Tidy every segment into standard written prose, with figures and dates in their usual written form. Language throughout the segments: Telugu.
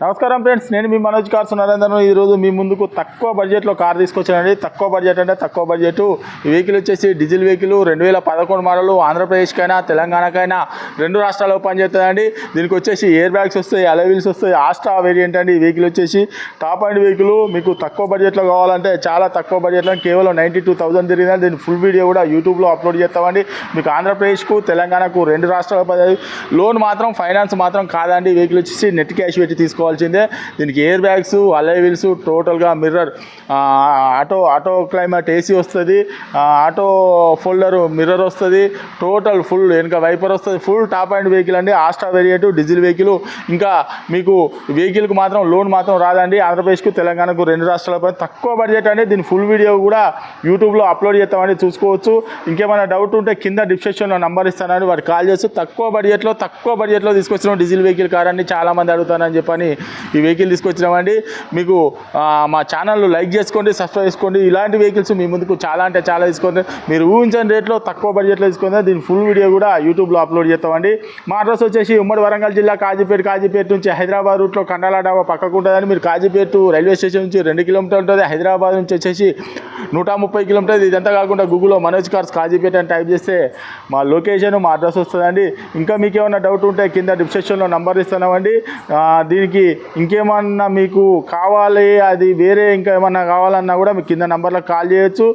నమస్కారం ఫ్రెండ్స్, నేను మీ మనోజ్ కార్స్ నరేంద్రను ఈరోజు మీ ముందుకు తక్కువ బడ్జెట్లో కార్ తీసుకొచ్చానండి. తక్కువ బడ్జెట్ అంటే తక్కువ బడ్జెట్. ఈ వెహికల్ వచ్చేసి డీజిల్ వెహికల్, 2011 మోడల్. ఆంధ్రప్రదేశ్కైనా తెలంగాణకైనా రెండు రాష్ట్రాల్లో పనిచేస్తుందండి. దీనికి వచ్చేసి ఎయిర్ బ్యాగ్స్ వస్తాయి, అలై వీల్స్ వస్తాయి. ఆస్ట్రా వేరియంట్ అండి. ఈ వెహికల్ వచ్చేసి టాప్ అండ్ వెహికల్. మీకు తక్కువ బడ్జెట్లో కావాలంటే చాలా తక్కువ బడ్జెట్లో కేవలం 92,000 తిరిగిందండి. దీని ఫుల్ వీడియో కూడా యూట్యూబ్లో అప్లోడ్ చేస్తామండి. మీకు ఆంధ్రప్రదేశ్కు తెలంగాణకు రెండు రాష్ట్రాల లోన్ మాత్రం ఫైనాన్స్ మాత్రం కాదండి. ఈ వెహికల్ వచ్చేసి నెట్ క్యాష్ పెట్టి తీసుకోవాల్సిందే. దీనికి ఎయిర్ బ్యాగ్స్, అలై వీల్స్, టోటల్గా మిర్రర్, ఆటో క్లైమేట్ ఏసీ వస్తుంది, ఆటో ఫోల్డర్ మిర్రర్ వస్తుంది, టోటల్ ఫుల్ వెనుక వైపర్ వస్తుంది. ఫుల్ టాప్ అండ్ వెహికల్ అండి. ఆస్ట్రా వేరియంట్ డీజిల్ వెహికల్. ఇంకా మీకు వెహికల్కి మాత్రం లోన్ మాత్రం రాదండి. ఆంధ్రప్రదేశ్కు తెలంగాణకు రెండు రాష్ట్రాలపై తక్కువ బడ్జెట్ అండి. దీని ఫుల్ వీడియో కూడా యూట్యూబ్లో అప్లోడ్ చేస్తామని చూసుకోవచ్చు. ఇంకేమైనా డౌట్ ఉంటే కింద డిస్క్రిప్షన్లో నంబర్ ఇస్తానని వారికి కాల్ చేస్తూ తక్కువ బడ్జెట్లో తీసుకొచ్చినాం డీజిల్ వెహికల్ కార్ అని చాలామంది అడుగుతానని చెప్పని ఈ వెహికల్ తీసుకొచ్చినామండి. మీకు మా ఛానల్ లైక్ చేసుకోండి, సబ్స్క్రైబ్ చేసుకోండి. ఇలాంటి వెహికల్స్ మీ ముందుకు చాలా అంటే చాలా తీసుకోండి. మీరు ఊహించని రేట్లో తక్కువ బడ్జెట్లో తీసుకుంటే దీని ఫుల్ వీడియో కూడా యూట్యూబ్లో అప్లోడ్ చేస్తామండి. మా అడ్రస్ వచ్చేసి ఉమ్మడి వరంగల్ జిల్లా కాజీపేట నుంచి హైదరాబాద్ రూట్లో కండాల డాబా పక్కకు ఉంటుందని. మీరు కాజీపేట రైల్వే స్టేషన్ నుంచి 2 కిలోమీటర్లు ఉంటుంది. హైదరాబాద్ నుంచి వచ్చేసి 130 కిలోమీటర్లు. ఇదంతా కాకుండా గూగుల్లో మనోజ్ కార్స్ కాజీపేట అని టైప్ చేస్తే మా లొకేషన్, మా అడ్రస్ వస్తుందండి. ఇంకా మీకు ఏమైనా డౌట్ ఉంటే కింద డిస్క్రిప్షన్లో నంబర్ ఇస్తున్నామండి. దీనికి ఇంకేమన్నా మీకు కావాలి, అది వేరే ఇంకా ఏమన్నా కావాలన్నా కూడా మీకు కింద నంబర్లకు కాల్ చేయొచ్చు.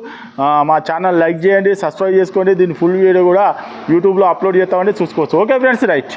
మా ఛానల్ లైక్ చేయండి, సబ్స్క్రైబ్ చేసుకోండి. దీని ఫుల్ వీడియో కూడా యూట్యూబ్లో అప్లోడ్ చేస్తామండి, చూసుకోవచ్చు. Okay friends, right.